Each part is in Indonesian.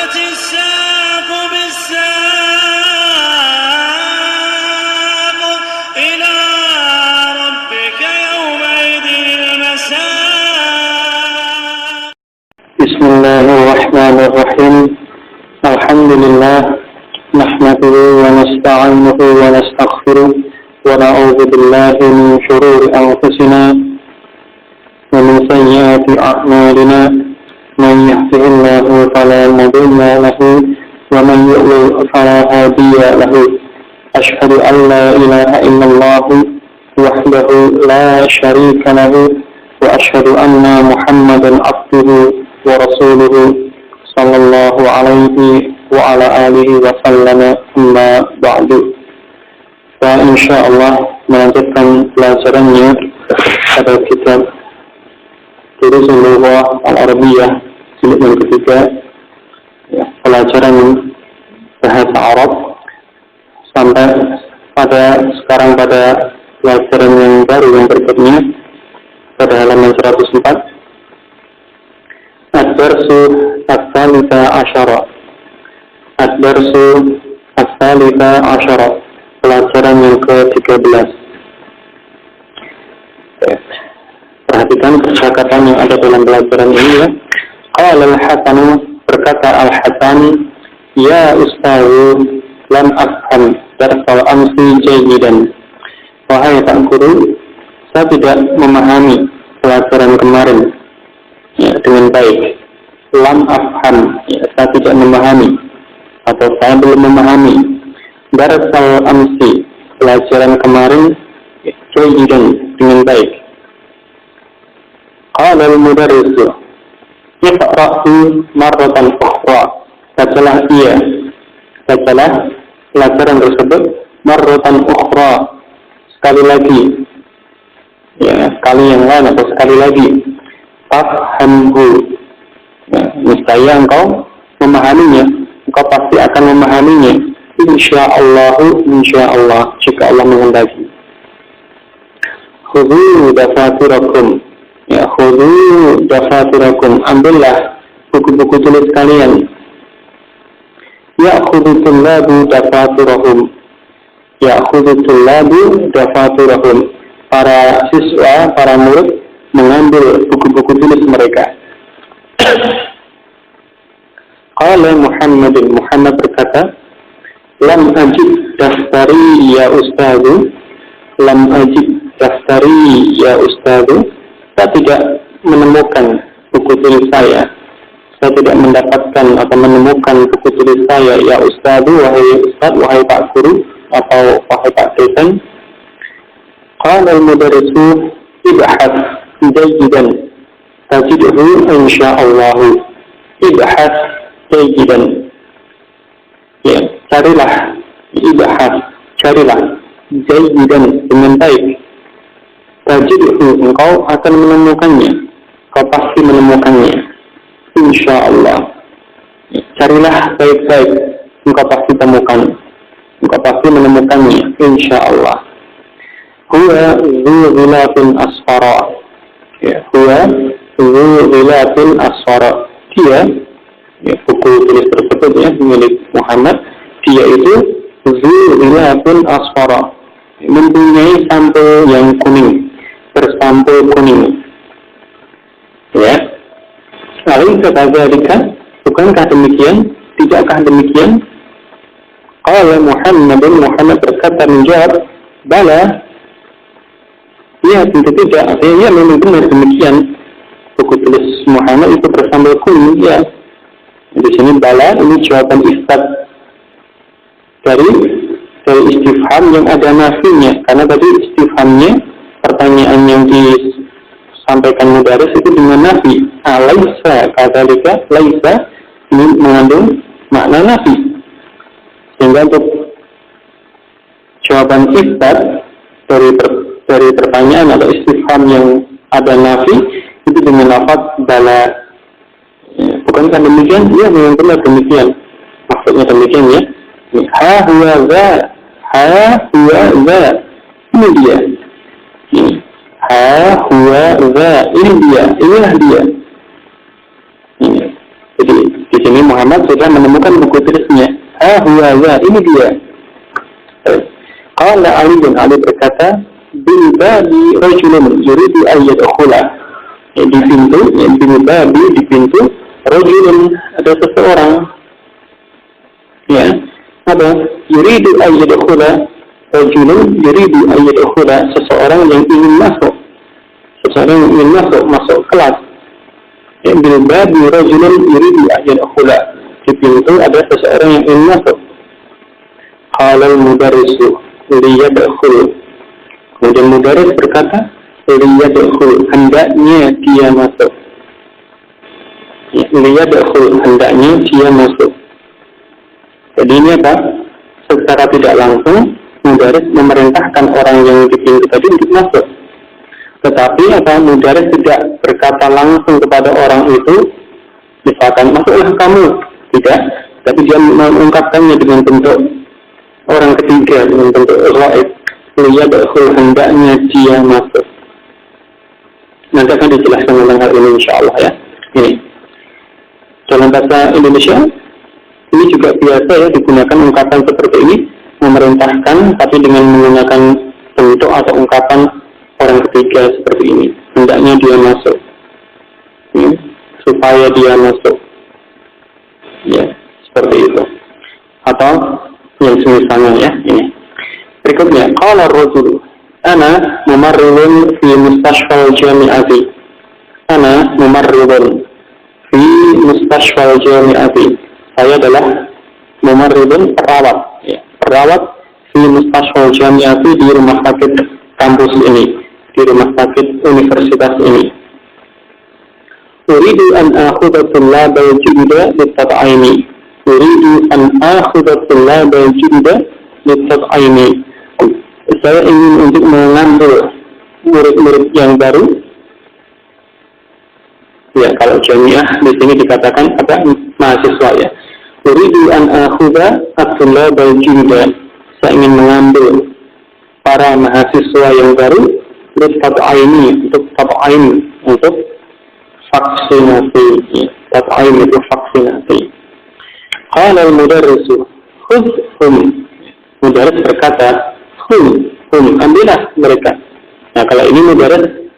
والتفت الساق بالساق إلى ربك يومئذ المساق. بسم الله الرحمن الرحيم. الحمد لله نحمده ونستعينه ونستغفره ونعوذ بالله من شرور أنفسنا ومن سيئات أعمالنا. من يهده الله فلا مضل له ومن يضلل فلا هادي له. أشهد أن لا إله إلا الله وحده لا شريك له وأشهد أن محمدا عبده ورسوله صلى الله عليه وعلى آله وسلم. أما بعد. Insyaallah melanjutkan pelajarannya pada kitab Durusul Lughah Al-Arabiyah jilid yang ketiga, pelajaran bahasa Arab, sampai sekarang pada pelajaran yang baru yang berikutnya pada halaman 104. Ad-Darsu Ats-Tsalitsa Asyara. Ad-Darsu Ats-Tsalitsa Asyara, pelajaran yang ke-13. Perhatikan percakapan yang ada dalam pelajaran ini ya. Qala al-Hasan, berkata al-Hasan, ya Ustaz, lam afham darsal amsi jayyidan. Wahai Pak Guru, saya tidak memahami pelajaran kemarin dengan baik. Lam afham, saya tidak memahami atau saya belum memahami. Darsal amsi, pelajaran kemarin jayyidan, dengan baik. Qala al-mudarrisu, iqra'u marratan ukhra. Bacalah pelajaran tersebut marratan ukhra, sekali lagi, sekali yang lain atau sekali lagi. Fafhamhu, niscaya engkau memahaminya, engkau pasti akan memahaminya. Insyaallah, jika Allah menghendaki. Khudhu dafatirakum, khudhu dafatirakum, ambillah buku-buku tulis kalian. Ya'khudhu tullabu dafatirahum, ya'khudhu tullabu dafatirahum, para siswa, para murid mengambil buku-buku tulis mereka. Qala Muhammad berkata, lam ajib daftari ya ustazu, lam ajib daftari ya ustazu, saya tidak menemukan buku tulis saya tidak mendapatkan atau menemukan buku tulis saya ya ustazu, wahai ustaz, wahai Pak Guru atau wahai Pak dosen. Qala al-mudarrisu ibhath jayyidan tajidhu insyaallah. Ibhath jayyidan, carilah, carilah jayyidan, dengan baik. Tajidhu, engkau akan menemukannya, kau pasti menemukannya, insyaallah. Carilah baik-baik, engkau pasti temukan, engkau pasti menemukannya, insyaallah. Huwa dzu ghilatin asfara, huwa dzu ghilatin asfara, dia, buku tulis tersebut milik Muhammad, dia itu dzu ghilatin asfara, mempunyai sampul yang kuning, bersampul kuning. Lalu kadzalika, bukankah demikian? Tidakkah demikian? Qala Muhammad berkata, menjawab, bala, ya tentu tidak, artinya memang benar demikian. Buku tulis Muhammad itu bersampul kuning, ya. Di sini bala, ini jawaban isbat dari istifham yang ada nafinya, karena tadi istifhamnya, pertanyaan yang disampaikan mudarris itu dengan nafi. Laisa kadzalika, laisa ini mengandung makna nafi, sehingga untuk jawaban isbat dari pertanyaan atau istifham yang ada nafi itu dengan lafaz bala. Bukankah demikian? Ya, memang benar demikian, maksudnya demikian ya. Ha huwa za, ini dia. Ha huwa za, ini dia, inilah dia. Jadi di sini Muhammad sudah menemukan buku tulisnya. Huwa, ini dia. Qala Ali berkata, bil babi rajulun yuridu an yadkhula. Di pintu, bil babi di pintu, rajulun ada seseorang. Ya, apa? Yuridu an yadkhula, rajulun yuridu an yadkhula, seseorang yang ingin masuk. Seseorang yang ingin masuk kelas. Ya, bil babi rajulun yuridu an yadkhula. Di pintu ada seseorang yang ingin masuk. Halal mudarrisu liyadkhul. Kemudian mudarris berkata, liyadkhul, hendaknya dia masuk. Ya, liyadkhul, hendaknya dia masuk. Jadi ini apa? Secara tidak langsung mudarris memerintahkan orang yang di pintu tadi untuk masuk. Tetapi apa? Mudarris tidak berkata langsung kepada orang itu, misalkan masuklah kamu. Tidak, tapi dia mengungkapkannya dengan bentuk orang ketiga, dengan bentuk ghaib. Liyadkhul, hendaknya dia masuk. Nanti akan dijelaskan tentang hal ini insyaallah ya. Ini dalam bahasa Indonesia ini juga biasa ya digunakan ungkapan seperti ini, memerintahkan tapi dengan menggunakan bentuk atau ungkapan orang ketiga seperti ini. Hendaknya dia masuk. Ya, supaya dia masuk. Ya, seperti itu. Atau yang semisalnya ya, ini. Berikutnya, qala ar-rajul, ana mumarridun fi mustashfal jami'ati. Ana mumarridun fi mustashfal jami'ati. Saya adalah mumarridun, perawat, ya. Perawat fi mustashfal jami'ati, di rumah sakit kampus ini, di rumah sakit universitas ini. Uridu an akhudha tullaba al-jidda lit-tat'imi. Uridu an akhudha tullaba al-jidda lit-tat'imi. Saya ingin untuk mengambil murid-murid yang baru. Ya, kalau jamiah di sini dikatakan apa? Mahasiswa ya. Uridu an akhudha at-tullaba al-jidda. Saya ingin mengambil para mahasiswa yang baru lit-tat'imi, untuk tat'im, untuk vaksinasi. Tat'im itu vaksinasi. Qala al-mudarrisu khudhum. Mudarris berkata, ambillah mereka. Nah, kalau ini mudarris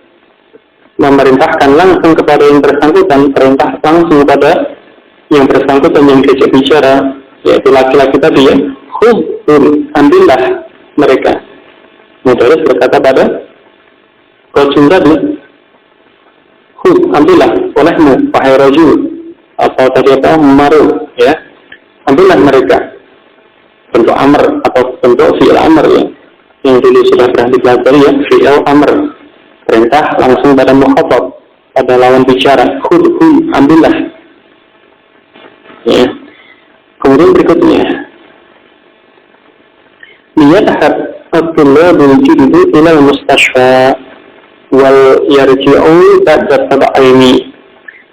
memerintahkan langsung kepada yang bersangkutan, perintah langsung kepada yang bersangkutan yang diajak bicara, yaitu laki-laki tadi ya. Ambillah mereka. Mudarris berkata pada rajul tadi, ambillah olehmu, wahai rajul, atau tadi apa, maru, ya. Ambillah mereka. Bentuk amr atau bentuk fi'il amr ya, yang dulu sudah pernah dipelajari ya, fi'il amr, perintah langsung pada mukhatab, pada lawan bicara. Ambillah ya. Kemudian berikutnya, liyadhhab at-tullabu al-jiddu ila al-mustashfa wal yarji'u ba'da tab'imi.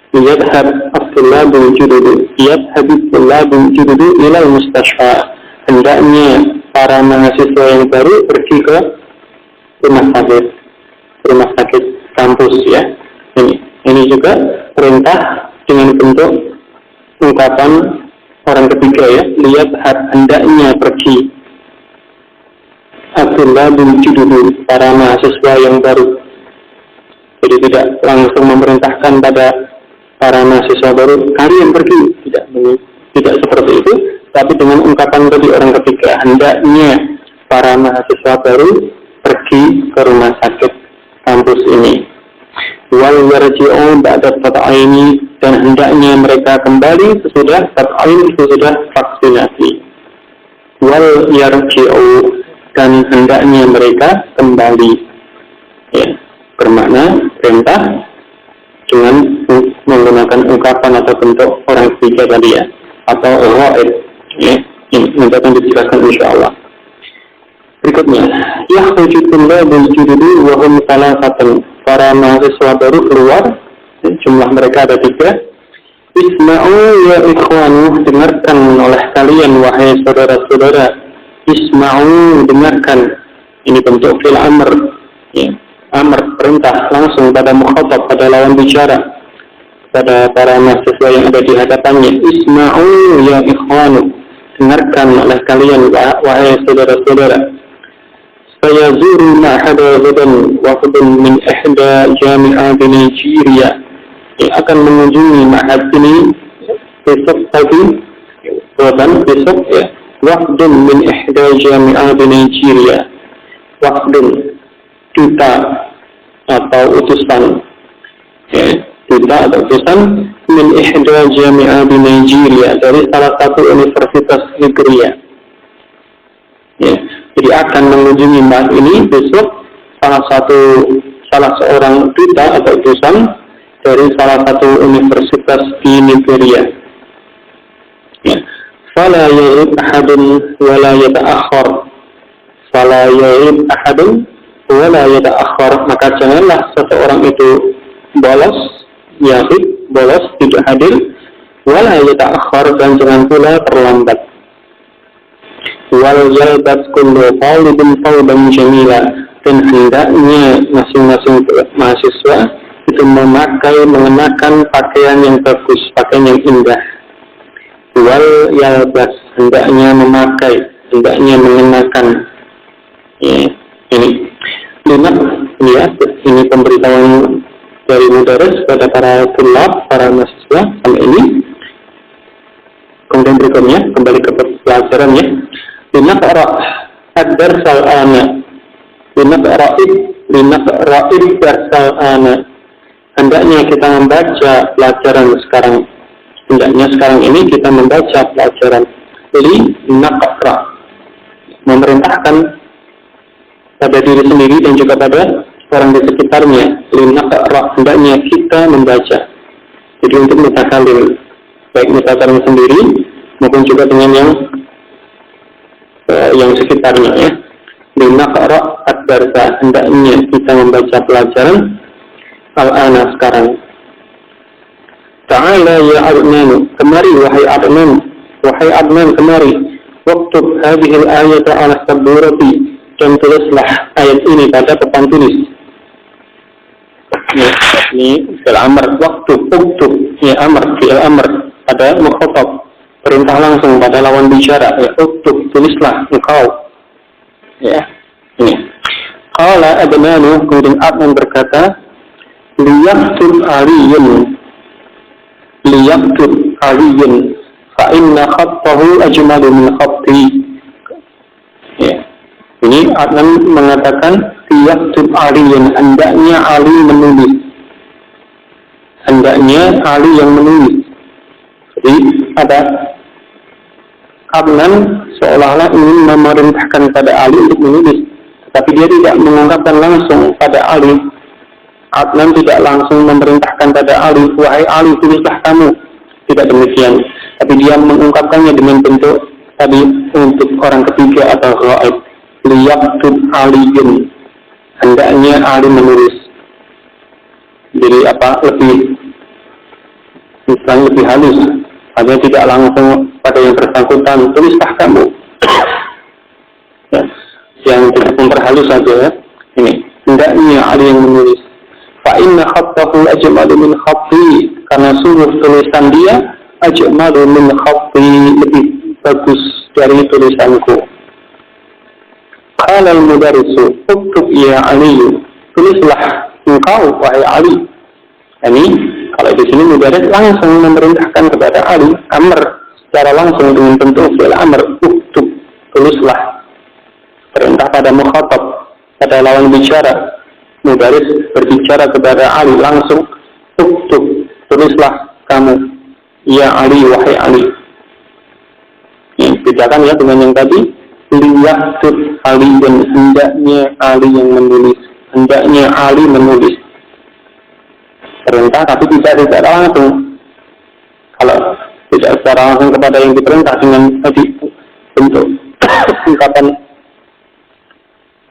Liyadhhab at-tullabu al-jiddu, liyadhhab at-tullabu al-jiddu ila al-mustashfa. Hendaknya para mahasiswa yang baru pergi ke rumah sakit kampus ya. Ini juga perintah dengan bentuk ungkapan orang ketiga ya. Lihat hendaknya pergi. Abdullah bin Jududu, para mahasiswa yang baru. Jadi tidak langsung memerintahkan pada para mahasiswa baru, kalian pergi. Tidak seperti itu. Tapi dengan ungkapan tadi orang ketiga, hendaknya para mahasiswa baru pergi ke rumah sakit kampus ini. Wal yarji'u ba'da tat'imi, dan hendaknya mereka kembali sesudah tat'im, sesudah vaksinasi. Wal yarji'u, dan hendaknya mereka kembali. Ya, bermakna perintah dengan menggunakan ungkapan atau bentuk orang ketiga tadi ya, atau ghaib. Ya, ini nanti akan dijelaskan insyaallah. Berikutnya, yakhruju tullabul jududi wa hum salasatun. Para mahasiswa baru keluar, jumlah mereka ada 3. Isma'u ya ikhwanu, dengarkan oleh kalian wahai saudara-saudara. Isma'u, dengarkan. Ini bentuk fi'il amr. Ya, amr, perintah langsung pada mukhatab, pada lawan bicara. pada para mahasiswa yang ada di hadapannya, isma'u ya ikhwanu, dengarkan oleh kalian wahai saudara-saudara, saya zuru ma'hada ghadan wafdun min ihda jami'at Nigeria, yang akan mengunjungi ma'had ini besok pagi, besok ya, wafdun min ihda jami'at Nigeria, wafdun duta atau utusan, ya, duta atau utusan min ihda jami'at Nigeria, dari salah satu universitas Nigeria, ya. Jadi akan mengunjungi ma'had ini besok salah seorang duta atau utusan dari salah satu universitas di Nigeria. Ya. Fala ya'ib ahadun wala yata'akhir. Fala ya'ib ahadun wala yata'akhir. Maka janganlah seseorang itu bolos, tidak hadir, wala yata'akhir, dan jangan pula terlambat. Wal yalbas kullu talibin thawban jamila, dan hendaknya masing-masing mahasiswa itu mengenakan pakaian yang bagus, pakaian yang indah. Wal yalbas, hendaknya mengenakan, ya, ini limat, ya, ini pemberitahuan dari mudaris pada para tulab, para mahasiswa sampai ini. Kemudian berikutnya kembali ke pelajarannya. Linaqra ad-darsal ana, linaqra'id darsal ana, hendaknya kita membaca pelajaran sekarang. Hendaknya sekarang ini kita membaca pelajaran. Linaqra, memerintahkan pada diri sendiri dan juga pada orang di sekitarnya. Linaqra, hendaknya kita membaca. Jadi untuk mutakalim, baik mutakalim sendiri maupun juga dengan yang sekitarnya, ya. Linaqra ad-darsa, hendaknya kita membaca pelajaran al-ana sekarang. Ta'ala ya Adnan, kemari wahai Adnan, kemari. Waktub hadhil ayata ala saburati, dan tulislah ayat ini pada papan tulis. Ya, ini fi'il amr, uktub, ya, fi'il amr pada mukhatab, perintah langsung pada lawan bicara, ya, uktub, tulislah engkau, ya. Ini qala Adnan, kemudian Adnan berkata, liyaktub aliyun fa inna khattahu ajmalu min khatti, ya. Ini Adnan mengatakan liyaktub aliyun, hendaknya Ali yang menulis. Jadi ada Adnan seolah-olah ingin memerintahkan pada Ali untuk menulis, tetapi dia tidak mengungkapkan langsung pada Ali. Adnan tidak langsung memerintahkan pada Ali, wahai Ali, tulislah kamu. Tidak demikian, tapi dia mengungkapkannya dengan bentuk tadi untuk orang ketiga atau ghaib. Liyaktub aliyun, hendaknya Ali menulis. Jadi lebih halus, hanya tidak langsung pada yang bersangkutan, tulislah kamu. Ya, yang tidak memperhalus saja, ya. Ini hendaknya Ali yang menulis. Fa inna khattahu ajmalu min khatti, karena sungguh tulisan dia ajmalu min khatti, lebih bagus dari tulisanku. Qala al-mudarrisu uktub ya Ali, tulislah engkau wahai Ali. Ini kalau di sini mudarris langsung memerintahkan kepada Ali, amr secara langsung dengan bentuk fi'il amr, uktub, tulislah. Perintah pada mukhatab, pada lawan bicara. Mudarris berbicara kepada Ali langsung, uktub, tulislah kamu ya Ali, wahai Ali. Ini bedakan ya dengan yang tadi, liyaktub Ali, dan hendaknya Ali yang menulis, hendaknya Ali menulis. Perintah tapi tidak secara langsung. Kalau tidak secara langsung kepada yang diperintah dengan tadi bentuk ungkapan,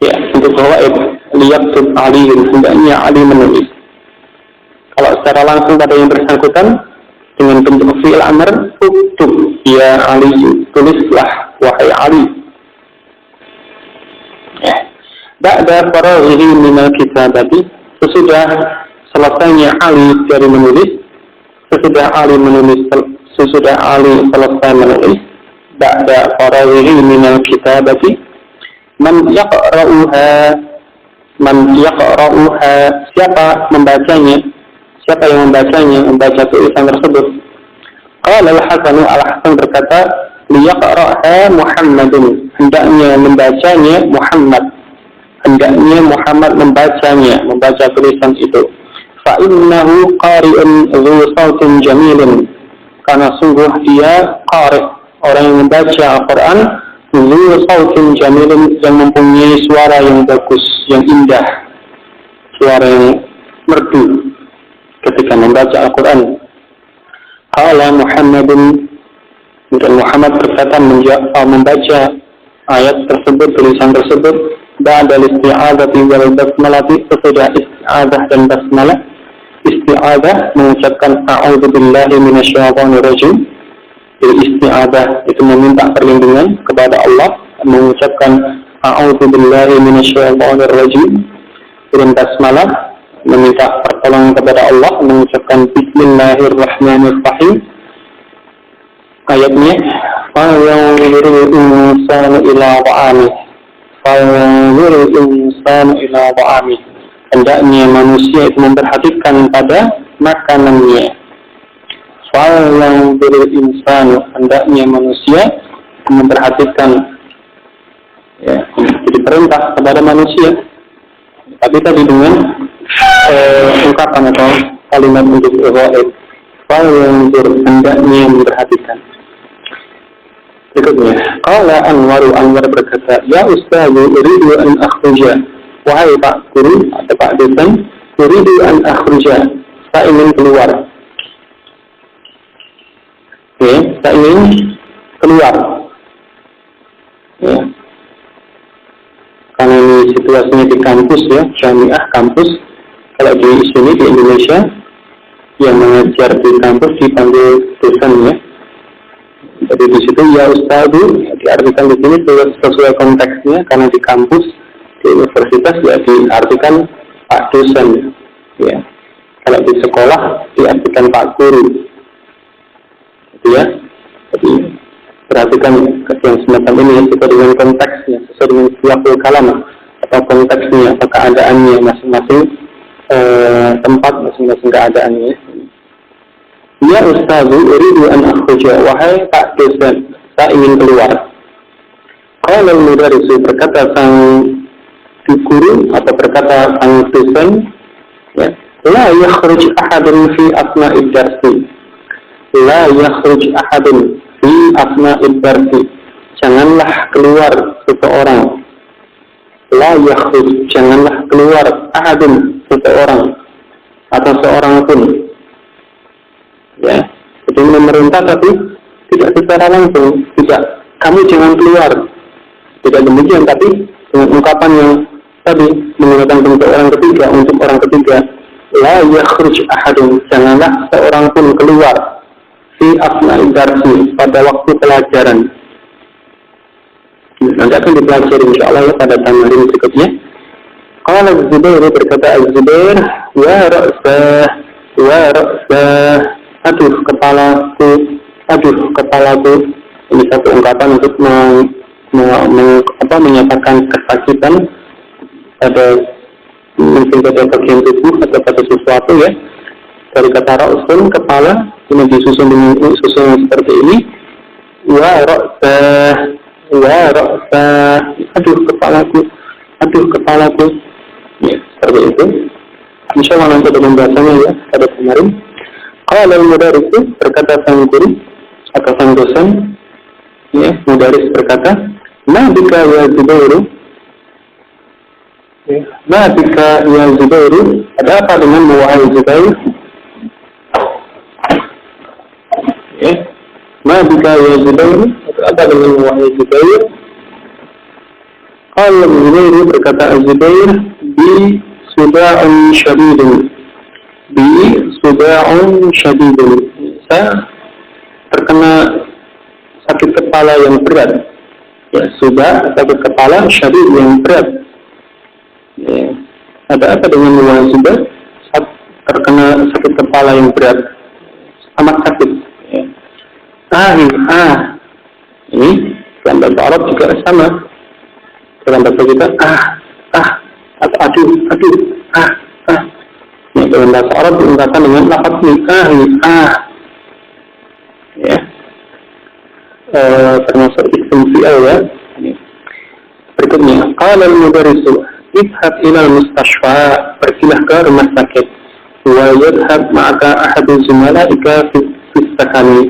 ya, untuk ghaib, liyaktub Ali, hendaknya Ali menulis. Kalau secara langsung pada yang bersangkutan dengan bentuk fi'il amr, uktub ya Ali, tulislah wahai Ali. Ba'da faraghihi minal kitabati, sesudah selesainya Ali dari menulis, sesudah Ali selesai menulis, ba'da farawihi minal kitabati, man yaqra'uha, siapa membacanya, siapa yang membaca tulisan tersebut. Qala Al-Hasan berkata, liyaqra'ha Muhammadun, hendaknya membacanya Muhammad, membaca tulisan itu. Fa innahu qari'un dzu sautin jamilin, karena sungguh dia qari', orang yang membaca Al-Quran, dzu sautin jamilin, yang mempunyai suara yang bagus, yang indah, suara yang merdu ketika membaca Al-Quran. Qala Muhammadun, dan Muhammad berkata membaca ayat tersebut, tulisan tersebut, ba'da isti'adzati wal basmalati, sesudah isti'adzah dan basmalah. Isti'adzah mengucapkan a'udzubillahi minasyaitonir rajim. Jadi isti'adzah itu meminta perlindungan kepada Allah, mengucapkan a'udzubillahi minasyaitonir rajim. Dan basmalah meminta pertolongan kepada Allah, mengucapkan bismillahirrahmanirrahim. Ayatnya, falyanzuril insanu ila ta'amih, hendaknya manusia itu memperhatikan pada makanannya. Falyanzuril insanu, hendaknya manusia memperhatikan, ya, jadi perintah kepada manusia, tapi tadi dengan ungkapan atau kalimat untuk ghaib. Falyanzur, hendaknya memperhatikan. Berikutnya, qala Anwar berkata, ya ustazu, uridu an akhruja, wahai Pak Guru atau Pak dosen, uridu an akhruja, saya ingin keluar. Oke, saya ingin keluar. Ya. Karena ini situasinya di kampus, ya, jamiah kampus. Kalau di sini di Indonesia, yang mengajar di kampus dipanggil dosen, ya. Jadi di situ ya ustadu, ya, diartikan di sini sesuai konteksnya, karena di kampus, di universitas, ya diartikan Pak dosen, ya. Kalau di sekolah diartikan Pak guru, gitu ya. Jadi perhatikan yang semacam ini sesuai dengan konteksnya, sesuai dengan siapul kalam atau konteksnya atau keadaannya masing-masing tempat, masing-masing keadaannya. Ya ustazu, uridu an akhruja, wahai Pak dosen, saya ingin keluar. Qala al-mudarris, berkata sang guru atau berkata sang dosen, ya, la yakhruj ahadun fi asna'id darsi, la yakhruj ahadun fi asna'id darsi, janganlah keluar seseorang, la yakhruj, janganlah keluar ahadun, seseorang atau seorang pun, ya, jadi memerintah tapi tidak secara langsung, tidak, kamu jangan keluar, tidak demikian, tapi dengan ungkapan yang tadi menggunakan bentuk orang ketiga untuk orang ketiga, la yakhruj ahadun, janganlah seorang pun keluar fi asna'i darsi, pada waktu pelajaran. Nanti akan dipelajari insyaallah ya pada tamarin berikutnya. Qala Az-Zubair, berkata Az-Zubair, wa ra'sah, aduh kepalaku. Ini satu ungkapan untuk menyatakan kesakitan pada mungkin pada bagian tubuh atau pada sesuatu, ya. Dari kata ra'sun, kepala, ini disusun dengan susunan seperti ini. Wa ra'sah, aduh kepalaku, ya, seperti itu. Insyaallah nanti ada pembahasannya, ya, pada kemarin. Qala al-mudarris, berkata sang guru atau sang dosen, ya, mudarris berkata, ma bika ya Zubairu, ya, ma bika ya Zubairu, ada apa dengan wahai Zubair? Ya, ma bika ya Zubairu, ada apa dengan wahai Zubair? Qala al-Zubair, berkata Az-Zubair, bi suda'un syadidun, saya terkena sakit kepala yang berat, ya, sudah sakit kepala syadid yang berat, ya. Ada apa dengan wahai Zubair? Terkena sakit kepala yang berat, amat sakit. Ya. Ini dalam bahasa Arab juga sama. Dalam bahasa kita atau aduh. Ya, dalam bahasa Arab diungkapkan dengan lafaz ya. Termasuk isim fi'il ya. Berikutnya, qala al-mudarrisu idhab ila al-mustashfa, pergilah ke rumah sakit. Wa yadhhab ma'aka ahadu zumalaika fi sakani.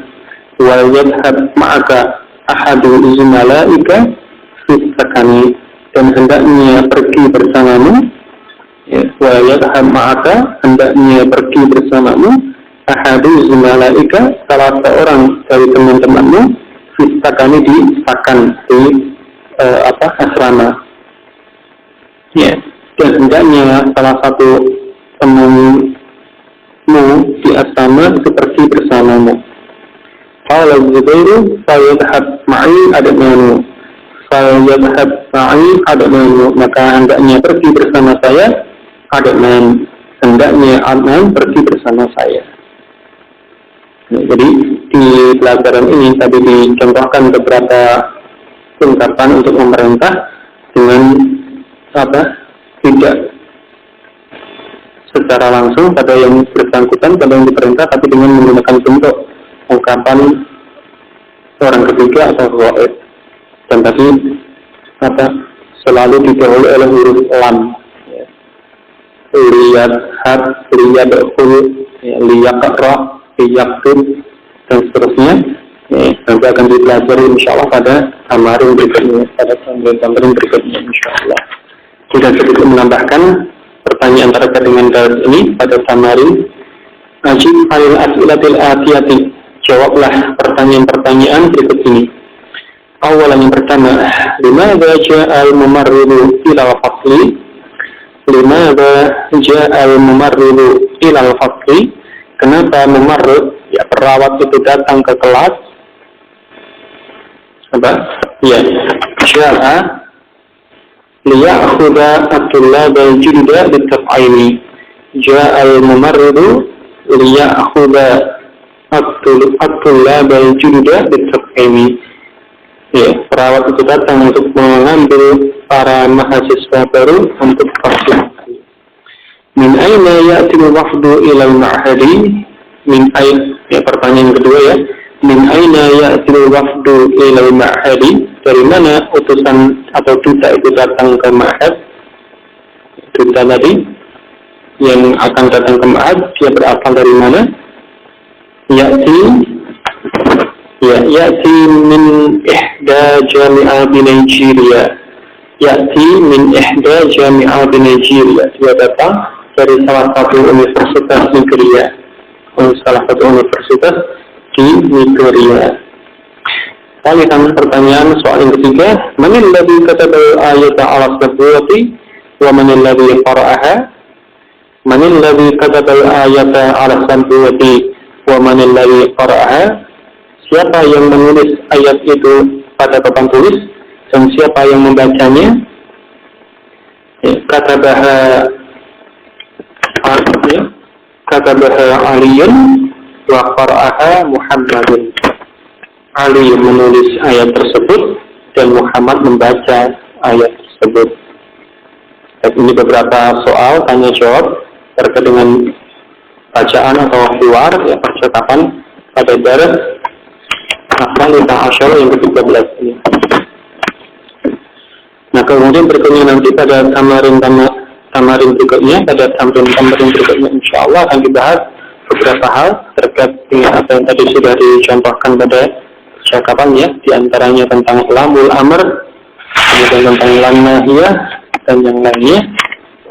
Wa yadhhab ma'aka ahadu zumalaika fi sakani, dan hendaknya pergi bersamamu. Ya, wa yadhhab ma'aka, hendaknya pergi bersamamu ahadu zumalaika, salah seorang dari teman-temanmu fi sakani, di sakan, di asrama. Ya, dan hendaknya salah satu temanmu di asrama itu pergi bersamamu. Qala Zubairu fayadhhab ma'i adnanu. Fayadhhab ma'i adnanu, maka hendaknya pergi bersama saya Adnan. Hendaknya Adnan pergi bersama saya. Ya, jadi di pelajaran ini tadi dicontohkan beberapa ungkapan untuk memerintah dengan tidak secara langsung pada yang bersangkutan, pada yang diperintah, tapi dengan menggunakan bentuk ungkapan orang ketiga atau ghaib. Dan tadi selalu didahului oleh huruf lam. Liyadhhab, liyadkhul, liyaqra, liyaktub, dan seterusnya. Nanti akan dipelajari insyaallah pada tamarin berikutnya, insyaallah. Kita sedikit menambahkan pertanyaan terkait dengan dalil ini pada tamarin. Ajib alil as'ilatil atiyati, jawablah pertanyaan-pertanyaan berikut ini. Awalan, yang pertama, limadza ja'al mumarridu ila al-fasli? Limadza ja'al mumarridu ila al-fasli? Kenapa mumarrid, ya perawat itu datang ke kelas? Ya, ja'a liya'khudha at-tullaba al-jilda bit-taf'ili. Ja'al mumarridu liya'khudha at-tullaba al-jilda bit-taf'ili. Ya, perawat itu datang untuk mengambil para mahasiswa baru untuk vaksinasi. Min aina ya'til wafdu ila al-ma'hadi? Ya, pertanyaan kedua ya. Min aina ya'til wafdu ila al-ma'hadi? Dari mana utusan atau duta itu datang ke ma'had? Duta tadi yang akan datang ke ma'had, dia berasal dari mana? Ya'ti min ihda jami'ah di Nigeria. Ya'ti min ihda jami'ah di Nigeria. Dia datang dari salah satu universitas Nigeria. Salah satu universitas di Nigeria. Pertanyaan soal yang ketiga, manil ladzi kataba ayata 'ala sabwati wa manil ladzi qara'aha? Manil ladzi kataba ayata 'ala sabwati wa manil ladzi qara'aha? Siapa yang menulis ayat itu pada papan tulis dan siapa yang membacanya? Katabaha Aliyun wa qara'aha Muhammadun. Ali menulis ayat tersebut dan Muhammad membaca ayat tersebut. Dan ini beberapa soal tanya jawab terkait dengan bacaan atau hiwar, ya, percakapan pada darat Asyar yang ke-13 ini. Nah, kemudian berikutnya nanti pada tamarin berikutnya, pada tamarin berikutnya insyaallah akan dibahas beberapa hal terkait dengan apa yang tadi sudah dicontohkan pada percakapan ya, diantaranya tentang lamul amr, kemudian tentang lam nahiyah dan yang lainnya.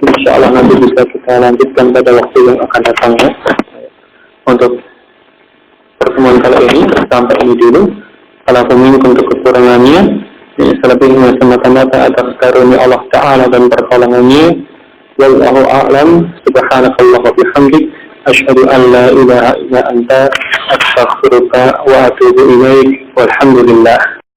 Insyaallah nanti bisa kita lanjutkan pada waktu yang akan datang ya. Untuk pertemuan kali ini sampai ini dulu. Kalau minkum untuk kekurangannya, selebihnya semata-mata atas karunia Allah Ta'ala dan pertolongannya. Wallahu a'lam. Subhanakallah wa bihamdik, asyhadu an la ilaha illa anta, astaghfiruka wa atubu ilaik. Walhamdulillah.